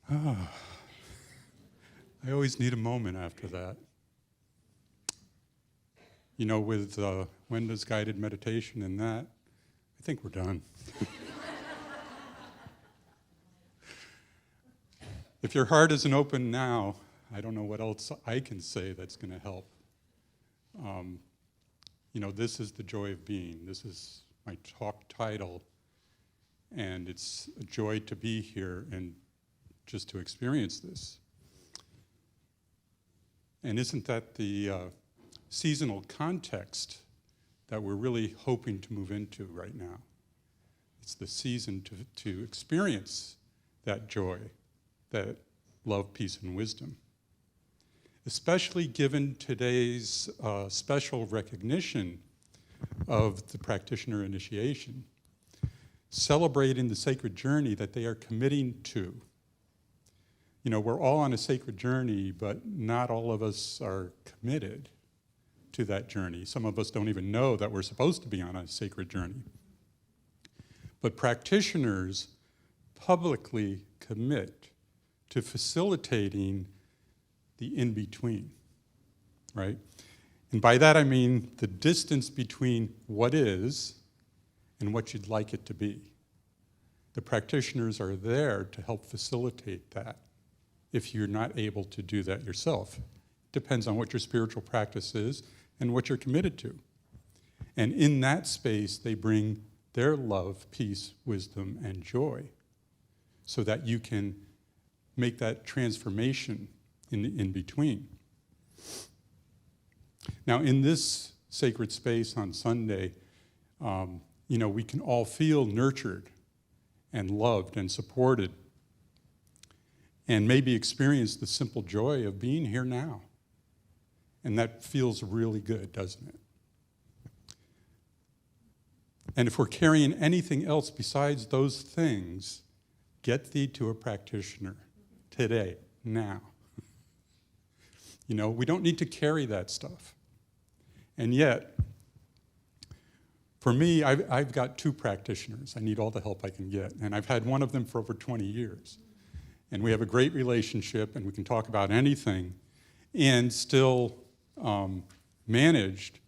I always need a moment after that. You know, with Wenda's guided meditation and that, I think we're done. If your heart isn't open now, I don't know what else I can say that's going to help. You know, this is the joy of being. This is my talk title, and it's a joy to be here and just to experience this. And isn't that the seasonal context that we're really hoping to move into right now? It's the season to experience that joy, that love, peace, and wisdom. Especially given today's special recognition of the practitioner initiation, celebrating the sacred journey that they are committing to. You know, we're all on a sacred journey, but not all of us are committed to that journey. Some of us don't even know that we're supposed to be on a sacred journey. But practitioners publicly commit to facilitating the in-between, right? And by that I mean the distance between what is and what you'd like it to be. The practitioners are there to help facilitate that if you're not able to do that yourself. Depends on what your spiritual practice is and what you're committed to. And in that space, they bring their love, peace, wisdom, and joy so that you can make that transformation in the in-between. Now, in this sacred space on Sunday, you know, we can all feel nurtured and loved and supported and maybe experience the simple joy of being here now. And that feels really good, doesn't it? And if we're carrying anything else besides those things, get thee to a practitioner today, now. You know, we don't need to carry that stuff. And yet, for me, I've got 2 practitioners. I need all the help I can get. And I've had one of them for over 20 years. And we have a great relationship, and we can talk about anything, and still managed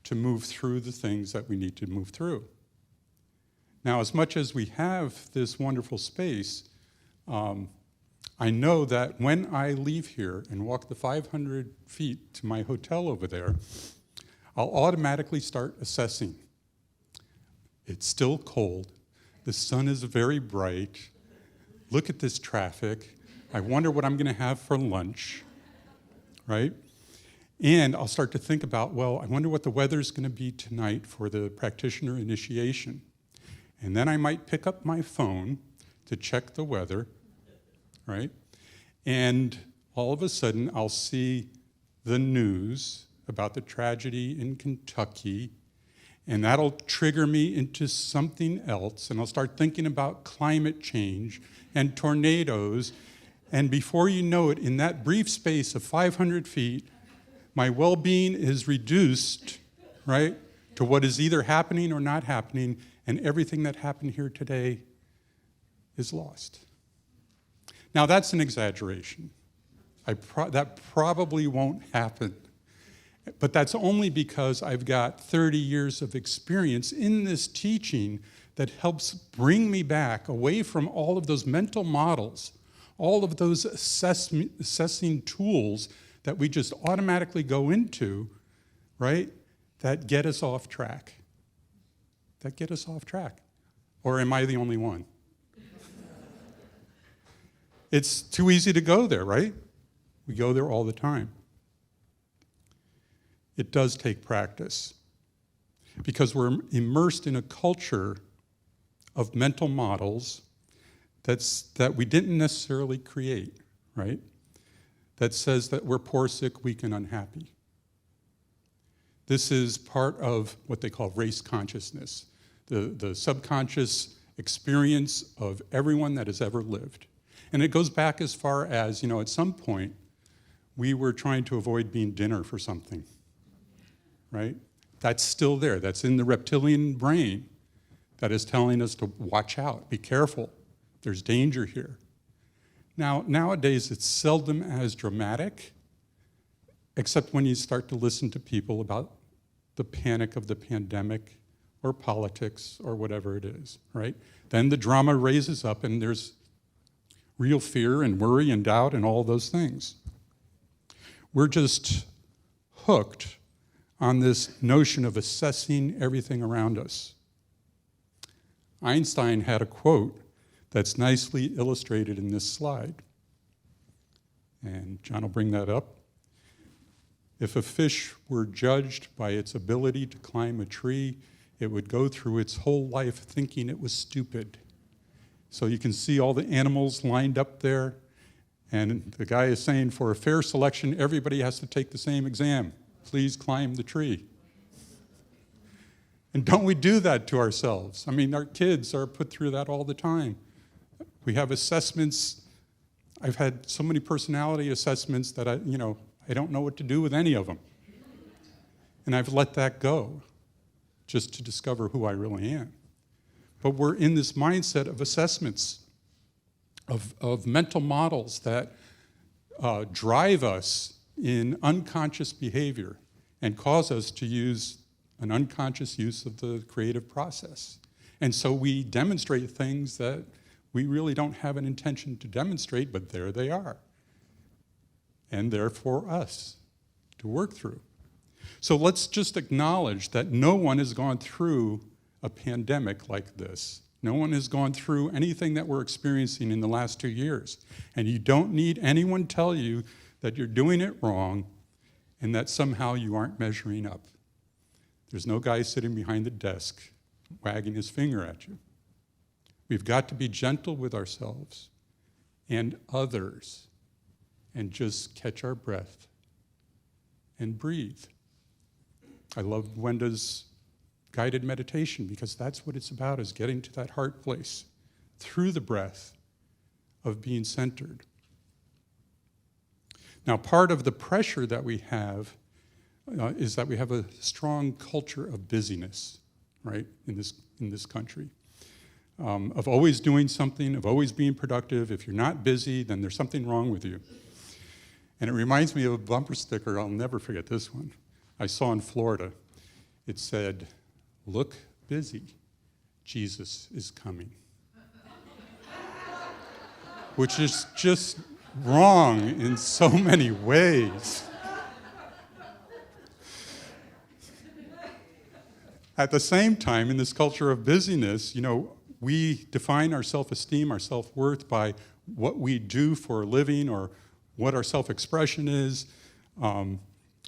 to move through the things that we need to move through. Now, as much as we have this wonderful space, I know that when I leave here and walk the 500 feet to my hotel over there, I'll automatically start assessing. It's still cold. The sun is very bright. Look at this traffic. I wonder what I'm going to have for lunch, right? And I'll start to think about, well, I wonder what the weather's going to be tonight for the practitioner initiation. And then I might pick up my phone to check the weather, right? And all of a sudden, I'll see the news about the tragedy in Kentucky, and that'll trigger me into something else, and I'll start thinking about climate change and tornadoes, and before you know it, in that brief space of 500 feet, my well-being is reduced, right, to what is either happening or not happening, and everything that happened here today is lost. Now, that's an exaggeration. That probably won't happen. But that's only because I've got 30 years of experience in this teaching that helps bring me back away from all of those mental models, all of those assessing tools that we just automatically go into, right, that get us off track. That get us off track. Or am I the only one? It's too easy to go there, right? We go there all the time. It does take practice because we're immersed in a culture of mental models that we didn't necessarily create, right? That says that we're poor, sick, weak, and unhappy. This is part of what they call race consciousness, the subconscious experience of everyone that has ever lived. And it goes back as far as, you know, at some point, we were trying to avoid being dinner for something, right? That's still there. That's in the reptilian brain that is telling us to watch out, be careful. There's danger here. Now, nowadays, it's seldom as dramatic, except when you start to listen to people about the panic of the pandemic or politics or whatever it is, right? Then the drama raises up and there's real fear and worry and doubt and all those things. We're just hooked on this notion of assessing everything around us. Einstein had a quote that's nicely illustrated in this slide. And John will bring that up. If a fish were judged by its ability to climb a tree, it would go through its whole life thinking it was stupid. So you can see all the animals lined up there, and the guy is saying, for a fair selection, everybody has to take the same exam. Please climb the tree. And don't we do that to ourselves? I mean, our kids are put through that all the time. We have assessments. I've had so many personality assessments that I don't know what to do with any of them. And I've let that go just to discover who I really am. But we're in this mindset of assessments, of mental models that drive us in unconscious behavior and cause us to use an unconscious use of the creative process. And so we demonstrate things that we really don't have an intention to demonstrate, but there they are. And they're for us to work through. So let's just acknowledge that no one has gone through a pandemic like this. No one has gone through anything that we're experiencing in the last 2 years. And you don't need anyone tell you that you're doing it wrong and that somehow you aren't measuring up. There's no guy sitting behind the desk wagging his finger at you. We've got to be gentle with ourselves and others and just catch our breath and breathe. I love Wenda's guided meditation because that's what it's about, is getting to that heart place through the breath of being centered. Now, part of the pressure that we have is that we have a strong culture of busyness, right, in this country. Of always doing something, of always being productive. If you're not busy, then there's something wrong with you. And it reminds me of a bumper sticker, I'll never forget this one, I saw in Florida. It said, "Look busy, Jesus is coming." Which is just wrong in so many ways. At the same time, in this culture of busyness, we define our self-esteem, our self-worth by what we do for a living or what our self-expression is.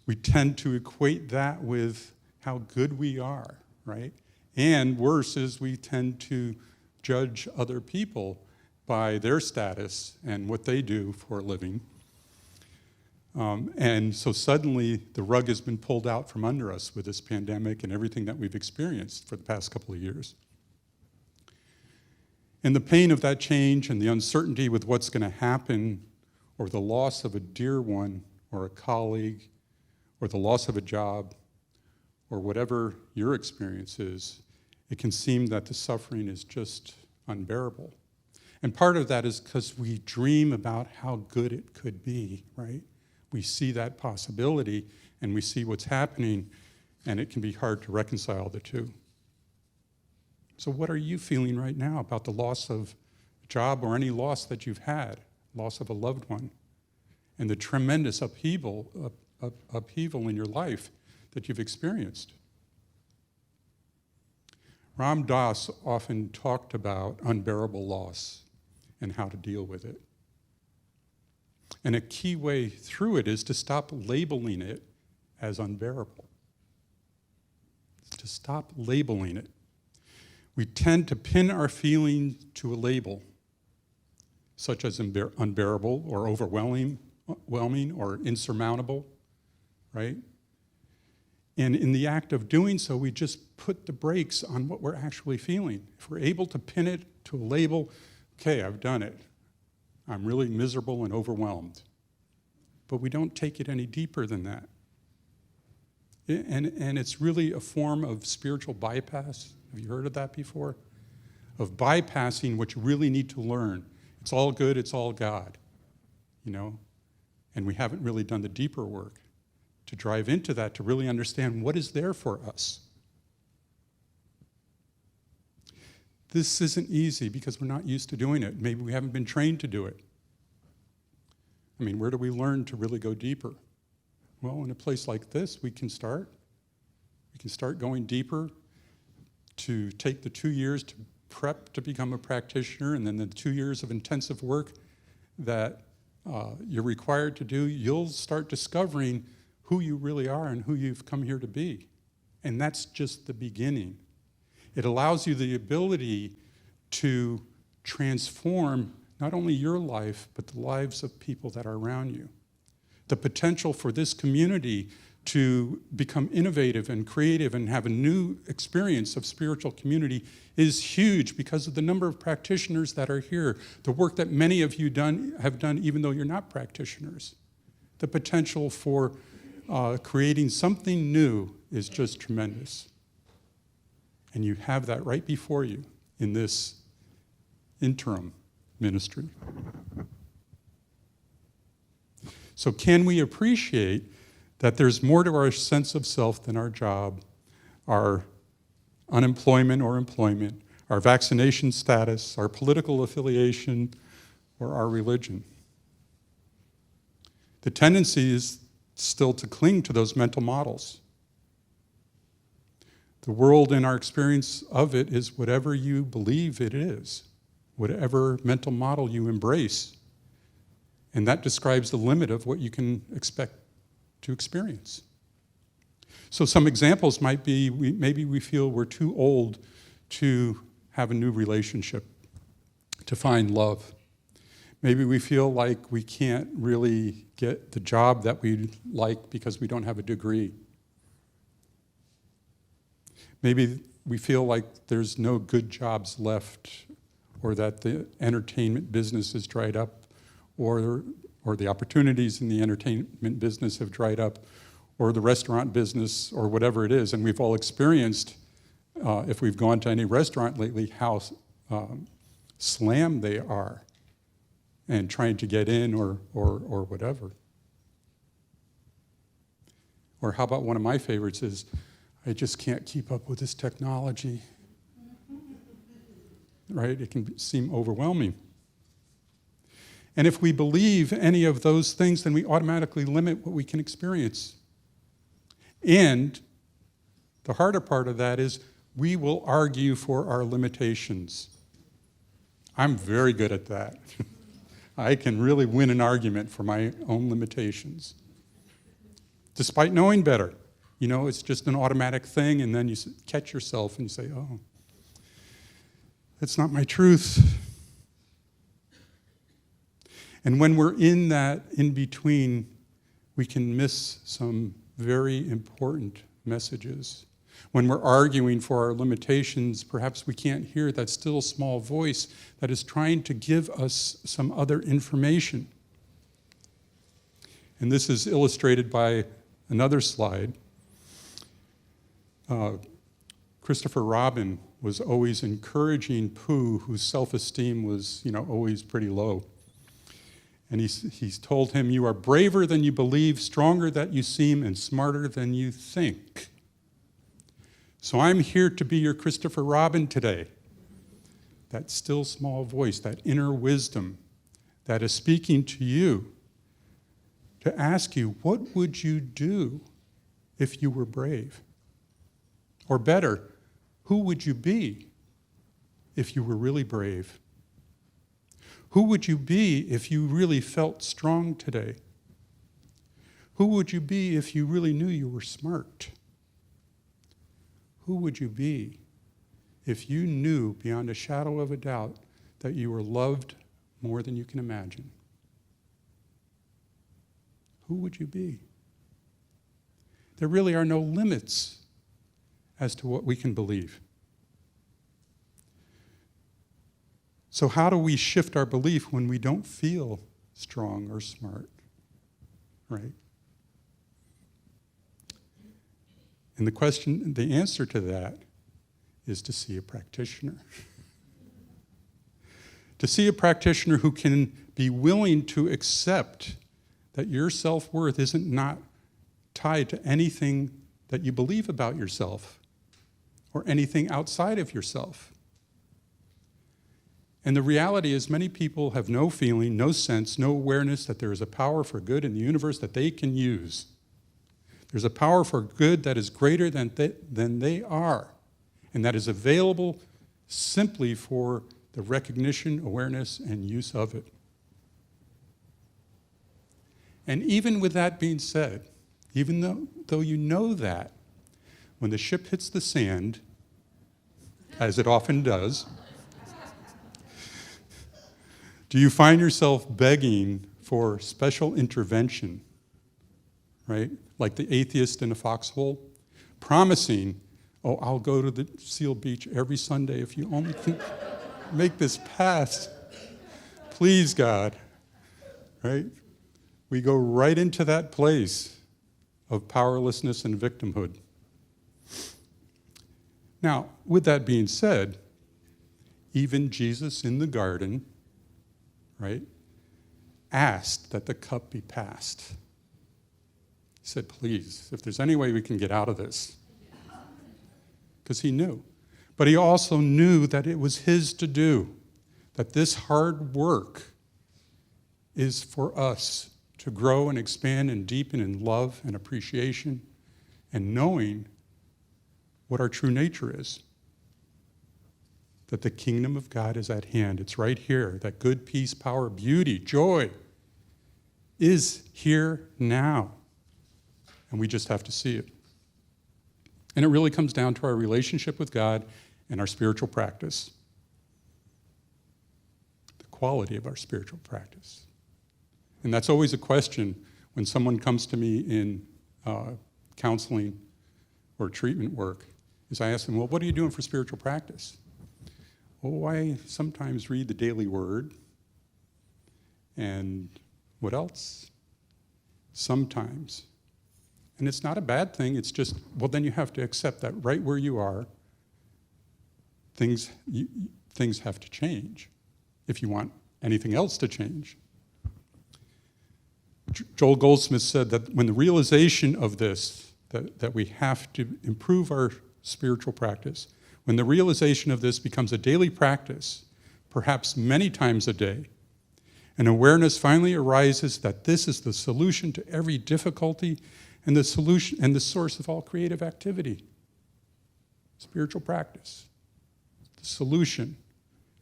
We tend to equate that with how good we are, right? And worse is we tend to judge other people by their status and what they do for a living. And so suddenly the rug has been pulled out from under us with this pandemic and everything that we've experienced for the past couple of years. And the pain of that change and the uncertainty with what's going to happen, or the loss of a dear one or a colleague, or the loss of a job, or whatever your experience is, it can seem that the suffering is just unbearable. And part of that is because we dream about how good it could be, right? We see that possibility and we see what's happening, and it can be hard to reconcile the two. So what are you feeling right now about the loss of a job or any loss that you've had, loss of a loved one, and the tremendous upheaval in your life that you've experienced? Ram Dass often talked about unbearable loss and how to deal with it. And a key way through it is to stop labeling it as unbearable. To stop labeling it. We tend to pin our feeling to a label, such as unbearable or overwhelming or insurmountable, right? And in the act of doing so, we just put the brakes on what we're actually feeling. If we're able to pin it to a label, okay, I've done it. I'm really miserable and overwhelmed. But we don't take it any deeper than that. And it's really a form of spiritual bypass. Have you heard of that before? Of bypassing what you really need to learn It's all good, it's all God, and we haven't really done the deeper work to drive into that, to really understand what is there for us. This isn't easy because we're not used to doing it. Maybe we haven't been trained to do it. Where do we learn to really go deeper? Well, in a place like this, we can start. We can start going deeper, to take the 2 years to prep to become a practitioner, and then the 2 years of intensive work that you're required to do. You'll start discovering who you really are and who you've come here to be. And that's just the beginning. It allows you the ability to transform not only your life, but the lives of people that are around you. The potential for this community to become innovative and creative and have a new experience of spiritual community is huge because of the number of practitioners that are here, the work that many of you have done even though you're not practitioners. The potential for creating something new is just tremendous. And you have that right before you in this interim ministry. So can we appreciate that there's more to our sense of self than our job, our unemployment or employment, our vaccination status, our political affiliation, or our religion? The tendency is still to cling to those mental models. The world and our experience of it is whatever you believe it is, whatever mental model you embrace. And that describes the limit of what you can expect to experience. So some examples might be, maybe we feel we're too old to have a new relationship, to find love. Maybe we feel like we can't really get the job that we like because we don't have a degree. Maybe we feel like there's no good jobs left, or that the entertainment business is dried up, or the opportunities in the entertainment business have dried up, or the restaurant business, or whatever it is. And we've all experienced, if we've gone to any restaurant lately, how slammed they are and trying to get in or whatever. Or how about one of my favorites is, I just can't keep up with this technology. Right? It can seem overwhelming. And if we believe any of those things, then we automatically limit what we can experience. And the harder part of that is we will argue for our limitations. I'm very good at that. I can really win an argument for my own limitations, despite knowing better. It's just an automatic thing, and then you catch yourself and you say, oh, that's not my truth. And when we're in that in-between, we can miss some very important messages. When we're arguing for our limitations, perhaps we can't hear that still small voice that is trying to give us some other information. And this is illustrated by another slide. Christopher Robin was always encouraging Pooh, whose self-esteem was, always pretty low. And he's told him, "You are braver than you believe, stronger than you seem, and smarter than you think." So I'm here to be your Christopher Robin today. That still small voice, that inner wisdom that is speaking to you, to ask you, what would you do if you were brave? Or better, who would you be if you were really brave? Who would you be if you really felt strong today? Who would you be if you really knew you were smart? Who would you be if you knew beyond a shadow of a doubt that you were loved more than you can imagine? Who would you be? There really are no limits as to what we can believe. So how do we shift our belief when we don't feel strong or smart, right? And the answer to that is to see a practitioner. To see a practitioner who can be willing to accept that your self-worth isn't not tied to anything that you believe about yourself or anything outside of yourself. And the reality is many people have no feeling, no sense, no awareness that there is a power for good in the universe that they can use. There's a power for good that is greater than they are, and that is available simply for the recognition, awareness, and use of it. And even with that being said, even though you know that, when the ship hits the sand, as it often does, do you find yourself begging for special intervention, right? Like the atheist in a foxhole, promising, oh, I'll go to the Seal Beach every Sunday if you only can make this pass. Please, God, right? We go right into that place of powerlessness and victimhood. Now, with that being said, even Jesus in the garden, right, asked that the cup be passed. He said, please, if there's any way we can get out of this. Because he knew. But he also knew that it was his to do, that this hard work is for us to grow and expand and deepen in love and appreciation and knowing what our true nature is. That the kingdom of God is at hand. It's right here. That good, peace, power, beauty, joy is here now. And we just have to see it. And it really comes down to our relationship with God and our spiritual practice. The quality of our spiritual practice. And that's always a question when someone comes to me in counseling or treatment work, is I ask them, well, what are you doing for spiritual practice? Oh, I sometimes read the daily word. And what else? Sometimes. And it's not a bad thing. It's just, well, then you have to accept that right where you are, things have to change if you want anything else to change. Joel Goldsmith said that when the realization of this, that we have to improve our spiritual practice, when the realization of this becomes a daily practice, perhaps many times a day, an awareness finally arises that this is the solution to every difficulty and the solution and the source of all creative activity. Spiritual practice. The solution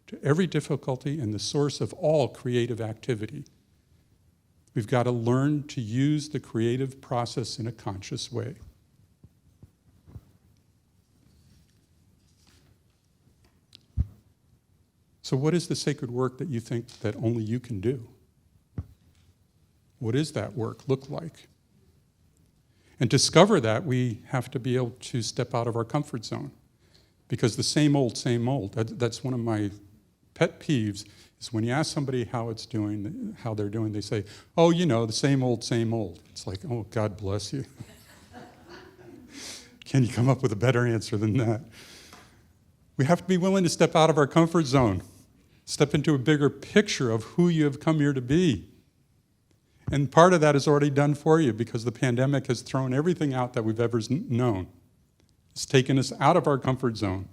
to every difficulty and the source of all creative activity. We've got to learn to use the creative process in a conscious way. So what is the sacred work that you think that only you can do? What does that work look like? And to discover that, we have to be able to step out of our comfort zone. Because the same old, that's one of my pet peeves, is when you ask somebody how they're doing, they say, oh, the same old, same old. It's like, oh, God bless you. Can you come up with a better answer than that? We have to be willing to step out of our comfort zone, step into a bigger picture of who you have come here to be. And part of that is already done for you because the pandemic has thrown everything out that we've ever known. It's taken us out of our comfort zone.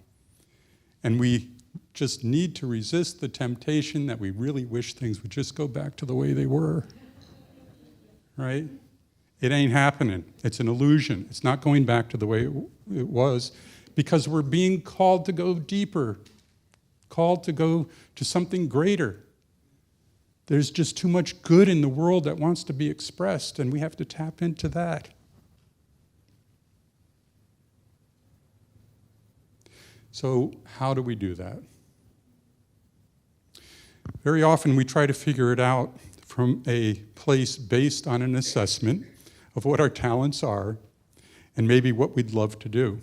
And we just need to resist the temptation that we really wish things would just go back to the way they were. Right? It ain't happening. It's an illusion. It's not going back to the way it was because we're being called to go deeper, called to go to something greater. There's just too much good in the world that wants to be expressed, and we have to tap into that. So how do we do that? Very often we try to figure it out from a place based on an assessment of what our talents are and maybe what we'd love to do.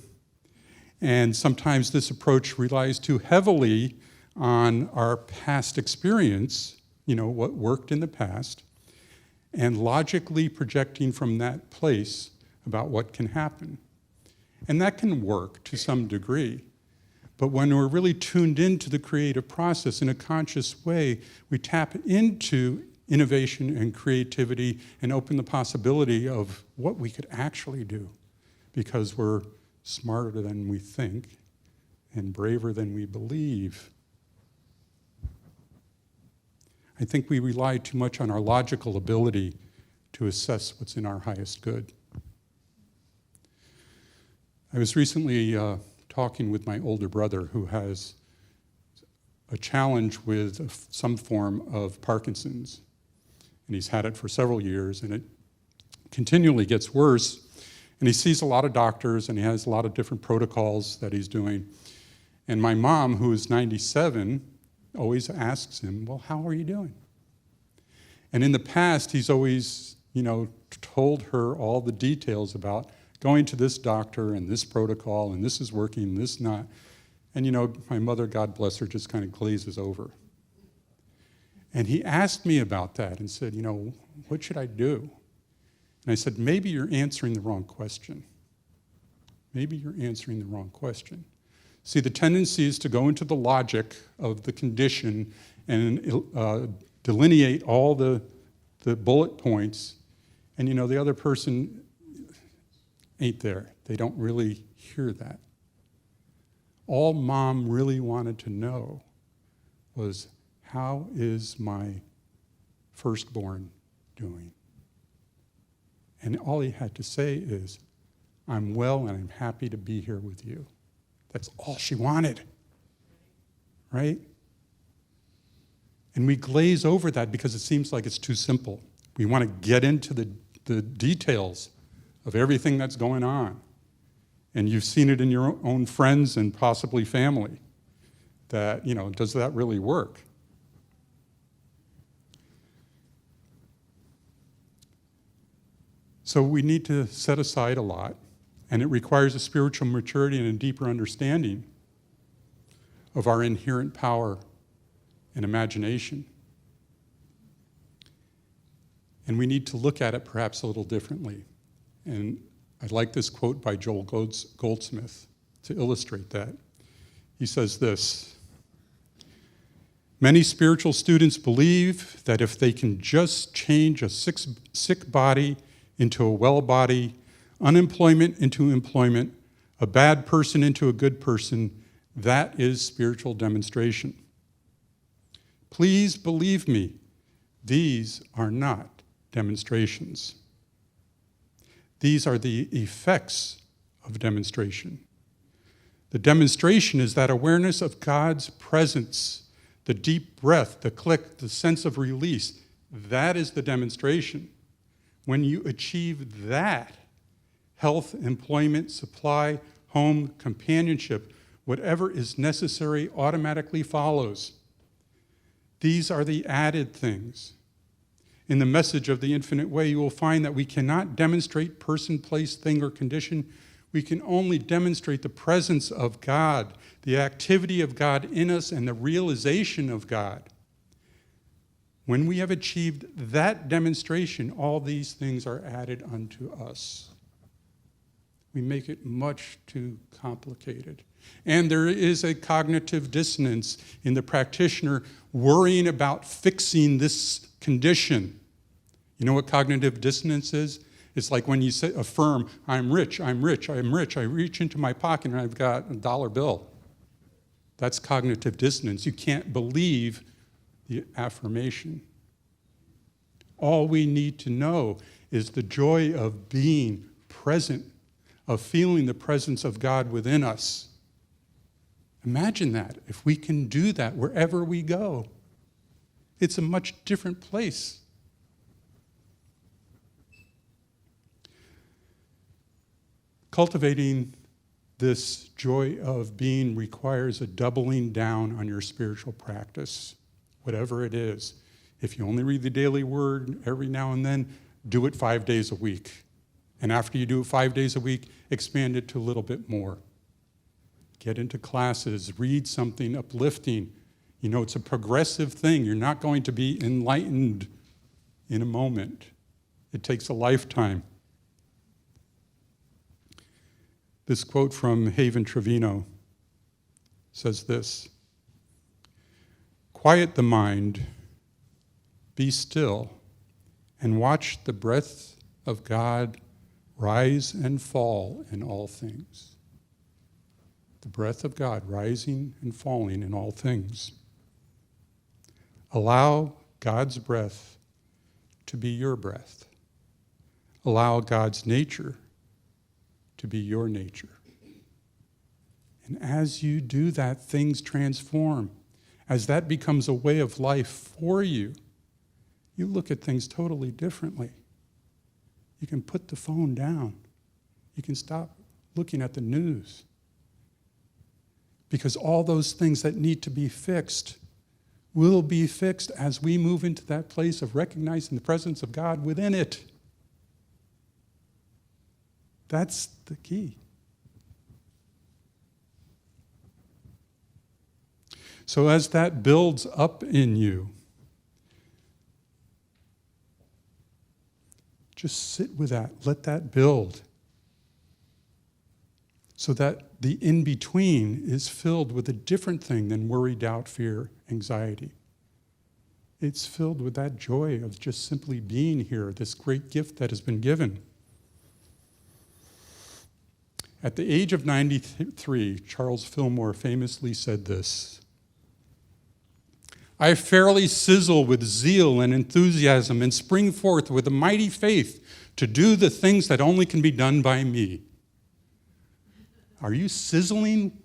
And sometimes this approach relies too heavily on our past experience, what worked in the past, and logically projecting from that place about what can happen. And that can work to some degree. But when we're really tuned into the creative process in a conscious way, we tap into innovation and creativity and open the possibility of what we could actually do, because we're smarter than we think and braver than we believe. I think we rely too much on our logical ability to assess what's in our highest good. I was recently talking with my older brother who has a challenge with some form of Parkinson's. And he's had it for several years, and it continually gets worse. And he sees a lot of doctors, and he has a lot of different protocols that he's doing. And my mom, who is 97, always asks him, well, how are you doing? And in the past, he's always, told her all the details about going to this doctor and this protocol, and this is working, and this not. And my mother, God bless her, just kind of glazes over. And he asked me about that and said, what should I do? And I said, maybe you're answering the wrong question. Maybe you're answering the wrong question. See, the tendency is to go into the logic of the condition and delineate all the bullet points, and the other person ain't there. They don't really hear that. All Mom really wanted to know was, how is my firstborn doing? And all he had to say is, I'm well and I'm happy to be here with you. That's all she wanted, right? And we glaze over that because it seems like it's too simple. We want to get into the details of everything that's going on. And you've seen it in your own friends and possibly family that, does that really work? So we need to set aside a lot, and it requires a spiritual maturity and a deeper understanding of our inherent power and imagination. And we need to look at it perhaps a little differently. And I like this quote by Joel Goldsmith to illustrate that. He says this: many spiritual students believe that if they can just change a sick body into a well body, unemployment into employment, a bad person into a good person, that is spiritual demonstration. Please believe me, these are not demonstrations. These are the effects of demonstration. The demonstration is that awareness of God's presence, the deep breath, the click, the sense of release. That is the demonstration. When you achieve that, health, employment, supply, home, companionship, whatever is necessary automatically follows. These are the added things. In the message of the infinite way, you will find that we cannot demonstrate person, place, thing, or condition. We can only demonstrate the presence of God, the activity of God in us, and the realization of God. When we have achieved that demonstration, all these things are added unto us. We make it much too complicated. And there is a cognitive dissonance in the practitioner worrying about fixing this condition. You know what cognitive dissonance is? It's like when you say, affirm, I'm rich, I'm rich, I'm rich. I reach into my pocket and I've got a dollar bill. That's cognitive dissonance. You can't believe the affirmation. All we need to know is the joy of being present, of feeling the presence of God within us. Imagine that. If we can do that wherever we go, it's a much different place. Cultivating this joy of being requires a doubling down on your spiritual practice, whatever it is. If you only read the daily word every now and then, do it 5 days a week. And after you do it 5 days a week, expand it to a little bit more. Get into classes, read something uplifting. You know, it's a progressive thing. You're not going to be enlightened in a moment. It takes a lifetime. This quote from Haven Trevino says this: quiet the mind, be still, and watch the breath of God rise and fall in all things. The breath of God rising and falling in all things. Allow God's breath to be your breath. Allow God's nature to be your nature. And as you do that, things transform. As that becomes a way of life for you, you look at things totally differently. You can put the phone down. You can stop looking at the news. Because all those things that need to be fixed will be fixed as we move into that place of recognizing the presence of God within it. That's the key. So as that builds up in you, just sit with that. Let that build. So that the in-between is filled with a different thing than worry, doubt, fear, anxiety. It's filled with that joy of just simply being here, this great gift that has been given. At the age of 93, Charles Fillmore famously said this: I fairly sizzle with zeal and enthusiasm and spring forth with a mighty faith to do the things that only can be done by me. Are you sizzling?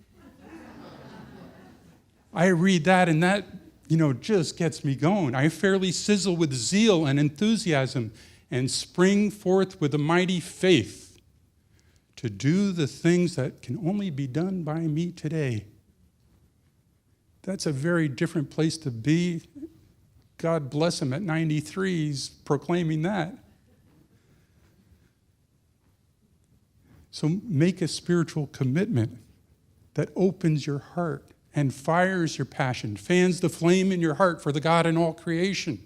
I read that and that, just gets me going. I fairly sizzle with zeal and enthusiasm and spring forth with a mighty faith to do the things that can only be done by me today. That's a very different place to be. God bless him, at 93, he's proclaiming that. So make a spiritual commitment that opens your heart and fires your passion, fans the flame in your heart for the God in all creation.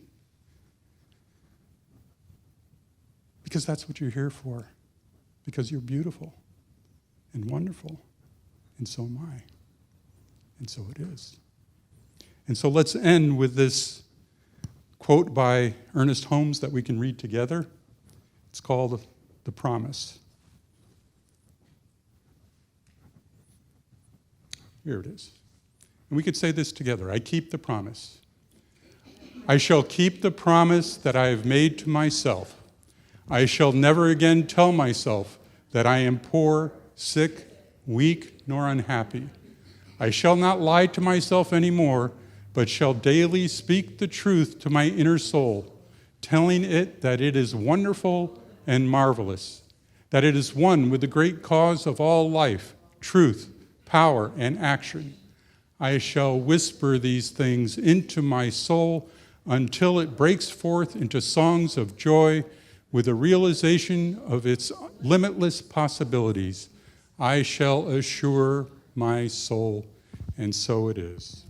Because that's what you're here for. Because you're beautiful and wonderful, and so am I. And so it is. And so let's end with this quote by Ernest Holmes that we can read together. It's called The Promise. Here it is. And we could say this together. I keep the promise. I shall keep the promise that I have made to myself. I shall never again tell myself that I am poor, sick, weak, nor unhappy. I shall not lie to myself anymore, but shall daily speak the truth to my inner soul, telling it that it is wonderful and marvelous, that it is one with the great cause of all life, truth, power, and action. I shall whisper these things into my soul until it breaks forth into songs of joy with a realization of its limitless possibilities. I shall assure my soul, and so it is.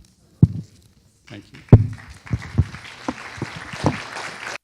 Thank you.